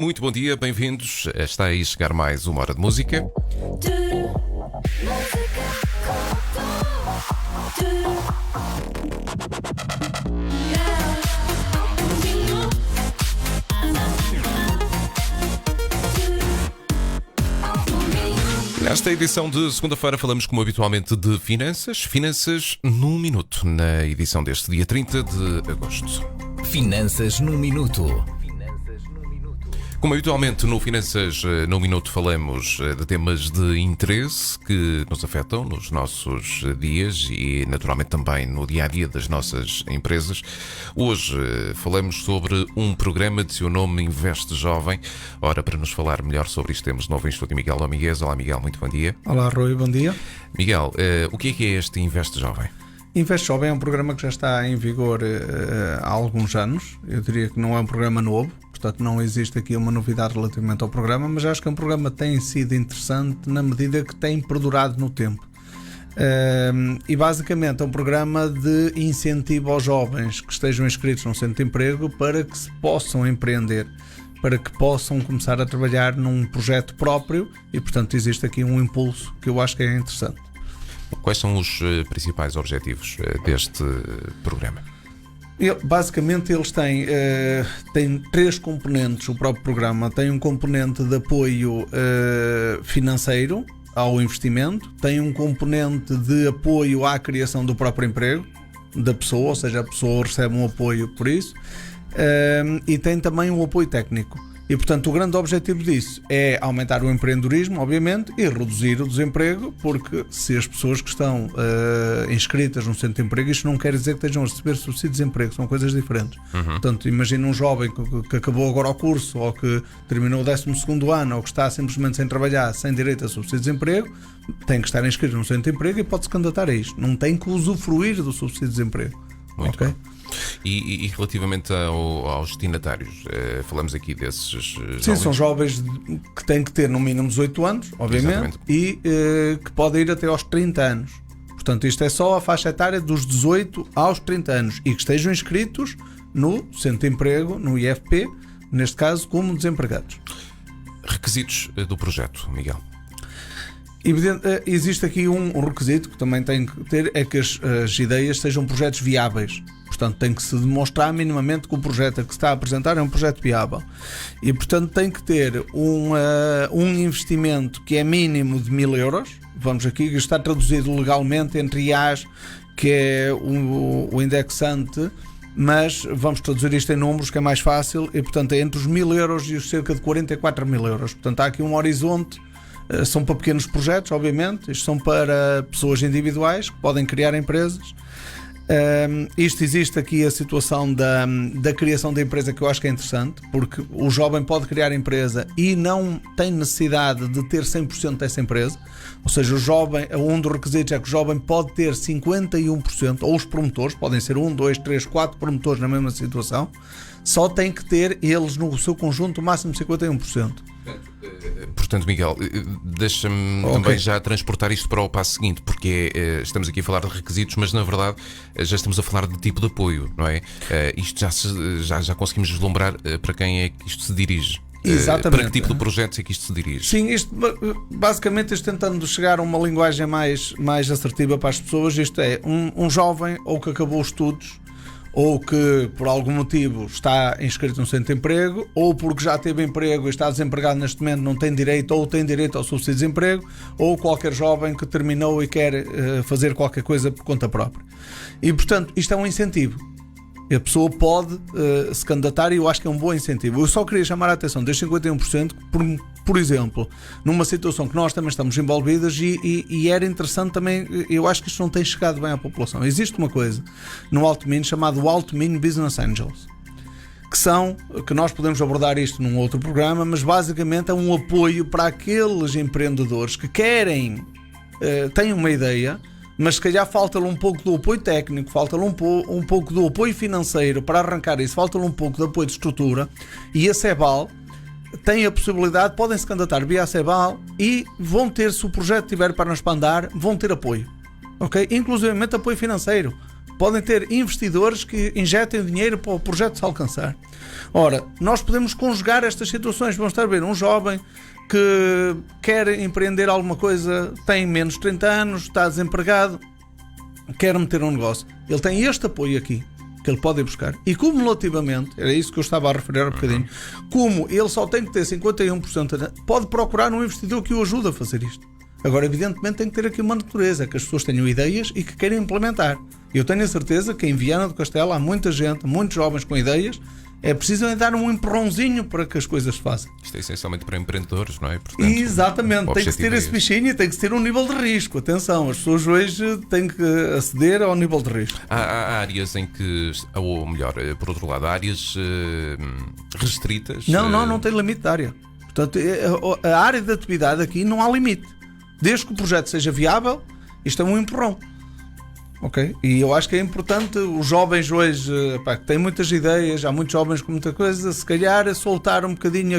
Muito bom dia, bem-vindos. Está aí a chegar mais uma hora de música. Nesta edição de segunda-feira falamos, como habitualmente, de finanças. Finanças num minuto, na edição deste dia 30 de agosto. Finanças num minuto. Como habitualmente no Finanças num Minuto falamos de temas de interesse que nos afetam nos nossos dias e naturalmente também no dia-a-dia das nossas empresas. Hoje falamos sobre um programa de seu nome Investe Jovem. Ora, para nos falar melhor sobre isto temos de novo em estúdio Miguel Domínguez. Olá Miguel, muito bom dia. Olá Rui, bom dia. Miguel, o que é este Investe Jovem? Investe Jovem é um programa que já está em vigor há alguns anos. Eu diria que não é um programa novo. Portanto, não existe aqui uma novidade relativamente ao programa, mas acho que é um programa que tem sido interessante na medida que tem perdurado no tempo. E basicamente é um programa de incentivo aos jovens que estejam inscritos num centro de emprego para que se possam empreender, para que possam começar a trabalhar num projeto próprio e, portanto, existe aqui um impulso que eu acho que é interessante. Quais são os principais objetivos deste programa? Basicamente eles têm três componentes. O próprio programa tem um componente de apoio financeiro ao investimento, tem um componente de apoio à criação do próprio emprego da pessoa, ou seja, a pessoa recebe um apoio por isso, e tem também um apoio técnico. E, portanto, o grande objetivo disso é aumentar o empreendedorismo, obviamente, e reduzir o desemprego, porque se as pessoas que estão inscritas no centro de emprego, isto não quer dizer que estejam a receber subsídio de desemprego, são coisas diferentes. Portanto, imagina um jovem que acabou agora o curso, ou que terminou o 12º ano, ou que está simplesmente sem trabalhar, sem direito a subsídio de desemprego, tem que estar inscrito no centro de emprego e pode-se candidatar a isto. Não tem que usufruir do subsídio de desemprego. Muito bem. E relativamente aos destinatários, falamos aqui desses jovens? Sim, são jovens que têm que ter no mínimo 18 anos, obviamente. Exatamente. E que podem ir até aos 30 anos. Portanto, isto é só a faixa etária dos 18 aos 30 anos e que estejam inscritos no centro de emprego, no IFP, neste caso como desempregados. Requisitos do projeto, Miguel? Existe aqui um requisito que também tem que ter, é que as ideias sejam projetos viáveis. Portanto, tem que se demonstrar minimamente que o projeto que se está a apresentar é um projeto viável. E, portanto, tem que ter um investimento que é mínimo de 1.000 euros. Vamos aqui, que está traduzido legalmente entre IAS, que é o indexante, mas vamos traduzir isto em números, que é mais fácil. E, portanto, é entre os 1.000 euros e os cerca de 44.000 euros. Portanto, há aqui um horizonte. São para pequenos projetos, obviamente. Isto são para pessoas individuais que podem criar empresas. Isto existe aqui a situação da criação da empresa, que eu acho que é interessante, porque o jovem pode criar empresa e não tem necessidade de ter 100% dessa empresa. Ou seja, o jovem, um dos requisitos é que o jovem pode ter 51%, ou os promotores, podem ser 1, 2, 3, 4 promotores na mesma situação, só tem que ter eles no seu conjunto o máximo 51%. Portanto, Miguel, deixa-me também já transportar isto para o passo seguinte, porque estamos aqui a falar de requisitos, mas na verdade já estamos a falar de tipo de apoio, não é? Isto já conseguimos vislumbrar para quem é que isto se dirige. Exatamente. Para que tipo de projetos é que isto se dirige? Sim, isto basicamente tentando chegar a uma linguagem mais assertiva para as pessoas. Isto é um jovem ou que acabou os estudos, ou que por algum motivo está inscrito no centro de emprego, ou porque já teve emprego e está desempregado neste momento, não tem direito ou tem direito ao subsídio de desemprego, ou qualquer jovem que terminou e quer fazer qualquer coisa por conta própria. E portanto isto é um incentivo. A pessoa pode se candidatar e eu acho que é um bom incentivo. Eu só queria chamar a atenção destes 51%, por exemplo, numa situação que nós também estamos envolvidos e era interessante também, eu acho que isto não tem chegado bem à população. Existe uma coisa no Alto Minho chamado Alto Minho Business Angels, que nós podemos abordar isto num outro programa, mas basicamente é um apoio para aqueles empreendedores que querem, têm uma ideia, mas se calhar falta-lhe um pouco do apoio técnico, falta-lhe um pouco do apoio financeiro para arrancar isso, falta-lhe um pouco de apoio de estrutura, e a CEBAL tem a possibilidade, podem se candidatar via a CEBAL e vão ter, se o projeto tiver para andar, vão ter apoio, ok? Inclusivamente apoio financeiro. podem ter investidores que injetem dinheiro para o projeto se alcançar. Ora, nós podemos conjugar estas situações. Vamos estar a ver um jovem que quer empreender alguma coisa, tem menos de 30 anos, está desempregado, quer meter um negócio. Ele tem este apoio aqui que ele pode ir buscar. E cumulativamente, era isso que eu estava a referir há um bocadinho, como ele só tem que ter 51%, pode procurar um investidor que o ajude a fazer isto. Agora, evidentemente, tem que ter aqui uma natureza, que as pessoas tenham ideias e que queiram implementar. Eu tenho a certeza que em Viana do Castelo há muita gente, muitos jovens com ideias. É preciso dar um empurrãozinho para que as coisas se façam. Isto é essencialmente para empreendedores, não é? Portanto, exatamente, tem que ter esse bichinho e tem que ter um nível de risco. Atenção, as pessoas hoje têm que aceder ao nível de risco. Há áreas em que, ou melhor, por outro lado, há áreas restritas. Não tem limite de área. Portanto, a área de atividade aqui não há limite. Desde que o projeto seja viável, isto é um empurrão. Ok? E eu acho que é importante os jovens hoje, que têm muitas ideias, há muitos jovens com muita coisa, se calhar soltar um bocadinho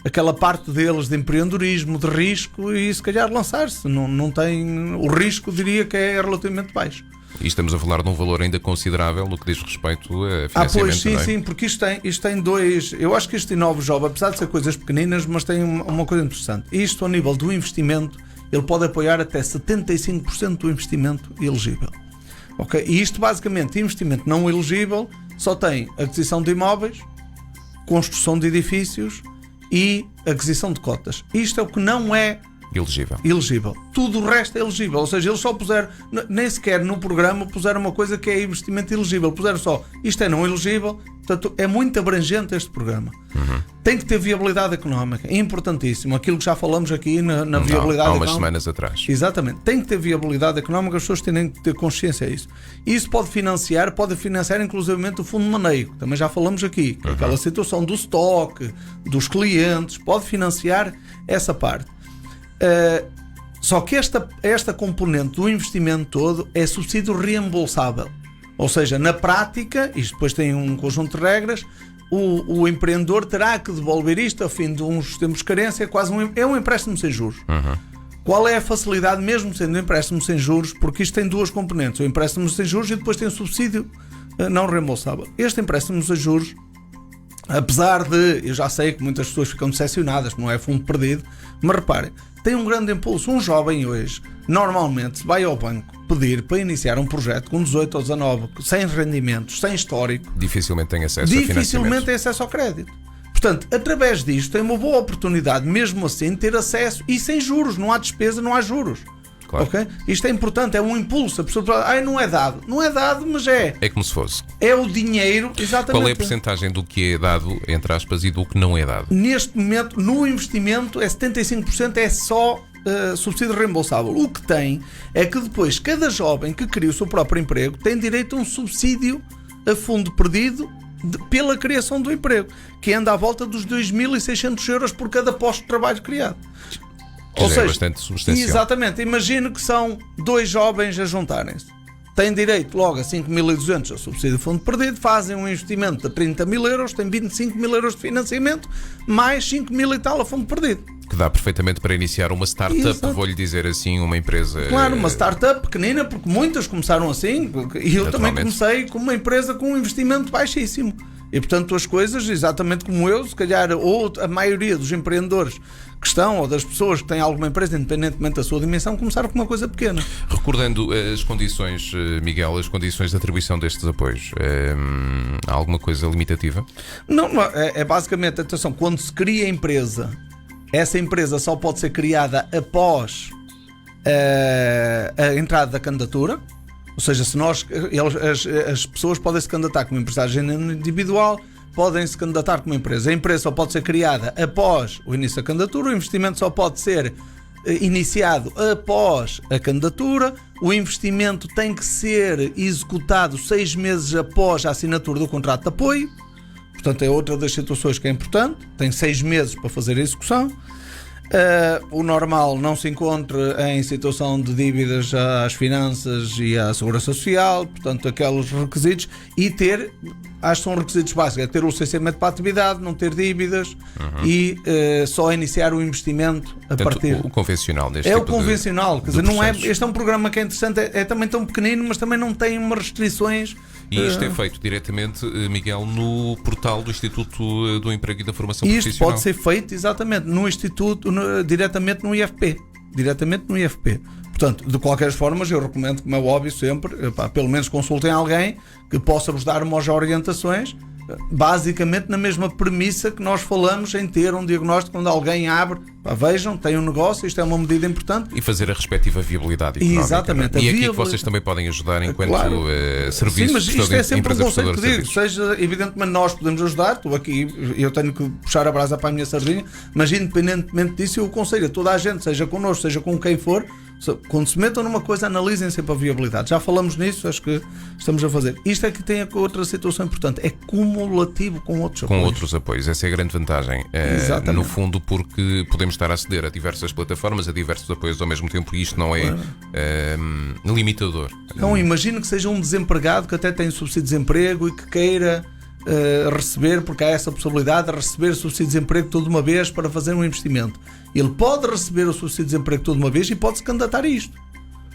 aquela parte deles de empreendedorismo, de risco, e se calhar lançar-se. Não tem, o risco, diria que é relativamente baixo. E estamos a falar de um valor ainda considerável no que diz respeito a financiamento. Pois, sim, não é? Sim, porque isto tem dois. Eu acho que este Inova Jovem, apesar de ser coisas pequeninas, mas tem uma coisa interessante. Isto, ao nível do investimento, ele pode apoiar até 75% do investimento elegível. Okay? E isto, basicamente, investimento não elegível, só tem aquisição de imóveis, construção de edifícios e aquisição de cotas. Isto é o que não é elegível. Tudo o resto é elegível. Ou seja, eles só puseram, nem sequer no programa puseram uma coisa que é investimento elegível. Puseram só, isto é não elegível. Portanto, é muito abrangente este programa. Tem que ter viabilidade económica. É importantíssimo. Aquilo que já falamos aqui na viabilidade económica. Há umas semanas atrás. Exatamente. Tem que ter viabilidade económica. As pessoas têm que ter consciência disso. Isso pode financiar inclusivamente o fundo de maneio. Também já falamos aqui. Aquela situação do estoque, dos clientes. Pode financiar essa parte. Só que esta componente do investimento todo é subsídio reembolsável. Ou seja, na prática, isto depois tem um conjunto de regras, o empreendedor terá que devolver isto ao fim de uns tempos de carência, é um empréstimo sem juros. Qual é a facilidade, mesmo sendo um empréstimo sem juros? Porque isto tem duas componentes, o empréstimo sem juros e depois tem o subsídio não reembolsável. Este empréstimo sem juros, apesar de, eu já sei que muitas pessoas ficam decepcionadas, não é fundo perdido, mas reparem, tem um grande impulso. Um jovem hoje, normalmente, vai ao banco pedir para iniciar um projeto com 18 ou 19, sem rendimentos, sem histórico. Dificilmente tem acesso a financiamento. Dificilmente tem acesso ao crédito. Portanto, através disto, tem uma boa oportunidade, mesmo assim, de ter acesso e sem juros. Não há despesa, não há juros. Claro. Okay? Isto é importante, é um impulso. A pessoa fala, não é dado. Não é dado, mas é. É como se fosse. É o dinheiro, exatamente. Qual é a percentagem do que é dado, entre aspas, e do que não é dado? Neste momento, no investimento, 75% é só subsídio reembolsável. O que tem é que depois, cada jovem que cria o seu próprio emprego tem direito a um subsídio a fundo perdido pela criação do emprego, que anda à volta dos 2.600 euros por cada posto de trabalho criado. Ou seja, é bastante substancial. Exatamente, imagino que são dois jovens a juntarem-se. Têm direito logo a 5.200 a subsídio de fundo perdido, fazem um investimento de 30.000 euros, têm 25.000 euros de financiamento, mais 5.000 e tal a fundo perdido. Que dá perfeitamente para iniciar uma startup, vou-lhe dizer assim, uma empresa... Claro, uma startup pequenina, porque muitas começaram assim, e eu também comecei com uma empresa com um investimento baixíssimo. E portanto as coisas, exatamente como eu, se calhar, ou a maioria dos empreendedores que estão, ou das pessoas que têm alguma empresa, independentemente da sua dimensão, começaram com uma coisa pequena. Recordando as condições, Miguel, as condições de atribuição destes apoios, há alguma coisa limitativa? Não, é basicamente, atenção, quando se cria a empresa, essa empresa só pode ser criada após a entrada da candidatura. Ou seja, se as pessoas podem se candidatar como empresário individual, podem se candidatar como empresa. A empresa só pode ser criada após o início da candidatura, o investimento só pode ser iniciado após a candidatura, o investimento tem que ser executado 6 meses após a assinatura do contrato de apoio. Portanto, é outra das situações que é importante. Tem 6 meses para fazer a execução. O normal não se encontra em situação de dívidas às finanças e à segurança social, portanto, aqueles requisitos, e ter, acho que são requisitos básicos, é ter o licenciamento para a atividade, não ter dívidas e só iniciar o investimento a partir. O convencional neste É tipo o convencional, quer dizer, não é, este é um programa que é interessante, é também tão pequenino, mas também não tem umas restrições. E isto é feito diretamente, Miguel, no portal do Instituto do Emprego e da Formação Isto Profissional. pode ser feito exatamente no Instituto, diretamente no IFP. Diretamente no IFP. Portanto, de qualquer forma, eu recomendo, como é óbvio, sempre, pelo menos consultem alguém que possa vos dar umas orientações, basicamente na mesma premissa que nós falamos em ter um diagnóstico quando alguém abre. Vejam, tem um negócio, isto é uma medida importante. E fazer a respectiva viabilidade económica. Exatamente. E é aqui que vocês também podem ajudar enquanto serviço. Sim, mas isto é sempre um conceito que digo. Serviços. Seja, evidentemente, nós podemos ajudar. Estou aqui, eu tenho que puxar a brasa para a minha sardinha, mas independentemente disso, eu aconselho a toda a gente, seja connosco, seja com quem for, quando se metam numa coisa, analisem sempre a viabilidade. Já falamos nisso, acho que estamos a fazer. Isto é que tem outra situação importante, é cumulativo com outros apoios. Com outros apoios, essa é a grande vantagem. No fundo, porque podemos estar a aceder a diversas plataformas, a diversos apoios ao mesmo tempo, e isto não é limitador. Não, imagino que seja um desempregado que até tem subsídio de desemprego e que queira receber, porque há essa possibilidade de receber o subsídio de desemprego toda uma vez para fazer um investimento. Ele pode receber o subsídio de desemprego toda uma vez e pode se candidatar a isto.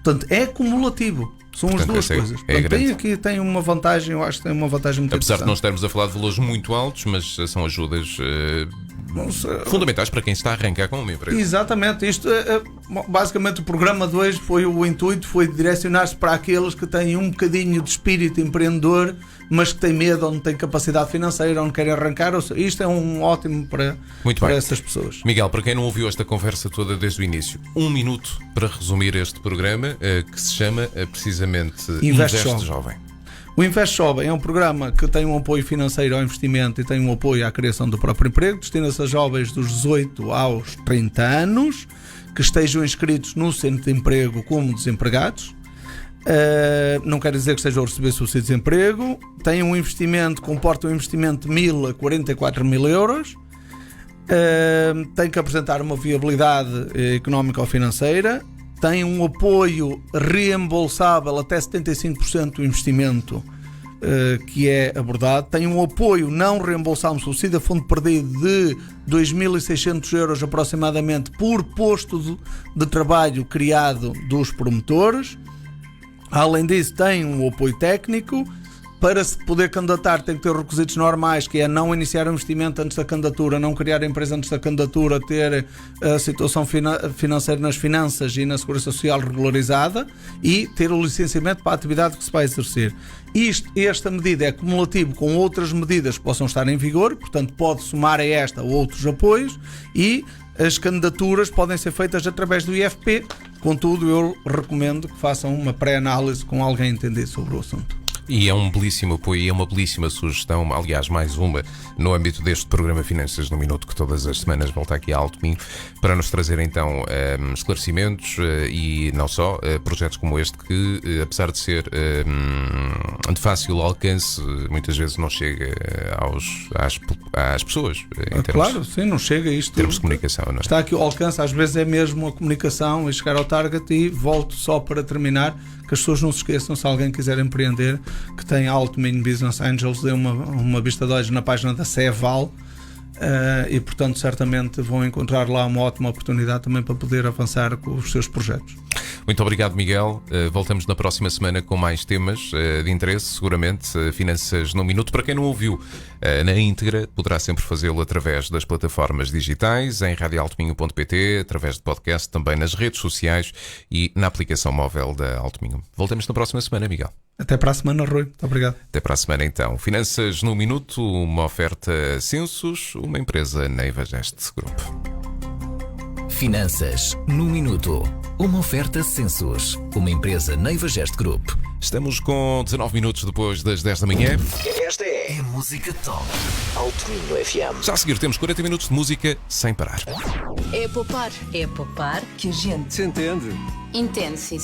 Portanto, é cumulativo. São as duas coisas. Portanto, tem uma vantagem, eu acho que tem uma vantagem muito Apesar interessante. de não estarmos a falar de valores muito altos, mas são ajudas fundamentais para quem está a arrancar com uma empresa. Exatamente. Isto, basicamente, o programa de hoje o intuito foi direcionar-se para aqueles que têm um bocadinho de espírito empreendedor, mas que têm medo ou não têm capacidade financeira ou não querem arrancar. Isto é um ótimo para essas pessoas. Miguel, para quem não ouviu esta conversa toda desde o início, 1 minuto para resumir este programa que se chama precisamente Investe Jovem. O Investe Jovem é um programa que tem um apoio financeiro ao investimento e tem um apoio à criação do próprio emprego. Destina-se a jovens dos 18 aos 30 anos que estejam inscritos no centro de emprego como desempregados. Não quer dizer que estejam a receber subsídio de desemprego. Tem um investimento, comporta um investimento de 1.000 a 44.000 euros. Tem que apresentar uma viabilidade económica ou financeira. Tem um apoio reembolsável até 75% do investimento que é abordado. Tem um apoio não reembolsável, subsídio a fundo perdido de 2.600 euros aproximadamente por posto de trabalho criado dos promotores. Além disso, tem um apoio técnico. Para se poder candidatar tem que ter requisitos normais, que é não iniciar o investimento antes da candidatura, não criar a empresa antes da candidatura, ter a situação financeira nas finanças e na segurança social regularizada e ter o licenciamento para a atividade que se vai exercer. Esta medida é cumulativa com outras medidas que possam estar em vigor, portanto pode somar a esta outros apoios e as candidaturas podem ser feitas através do IFP. Contudo, eu recomendo que façam uma pré-análise com alguém entendido sobre o assunto. E é um belíssimo apoio e é uma belíssima sugestão, aliás, mais uma, no âmbito deste programa Finanças no Minuto, que todas as semanas volta aqui a Alto Minho, para nos trazer então esclarecimentos e não só, projetos como este que, apesar de ser de fácil alcance, muitas vezes não chega às pessoas. Claro, sim, não chega isto. Em termos de comunicação, não é? Está aqui o alcance, às vezes é mesmo a comunicação e chegar ao target. E volto só para terminar, que as pessoas não se esqueçam, se alguém quiser empreender, que tem Alto Minho Business Angels, dê uma vista de olhos na página da CEVAL e portanto certamente vão encontrar lá uma ótima oportunidade também para poder avançar com os seus projetos. Muito obrigado, Miguel. Voltamos na próxima semana com mais temas de interesse, seguramente. Finanças no Minuto. Para quem não ouviu na íntegra, poderá sempre fazê-lo através das plataformas digitais, em radioaltominho.pt, através de podcast, também nas redes sociais e na aplicação móvel da Alto Minho. Voltamos na próxima semana, Miguel. Até para a semana, Rui. Muito obrigado. Até para a semana, então. Finanças no Minuto, uma oferta Census, uma empresa Neiva Geste Group. Finanças no Minuto. Uma oferta Census, uma empresa Neiva Geste Group. Estamos com 19 minutos depois das 10 da manhã. Esta é a música top. Alto Minho FM. Já a seguir temos 40 minutos de música sem parar. É poupar que a gente Se entende. entende, sim.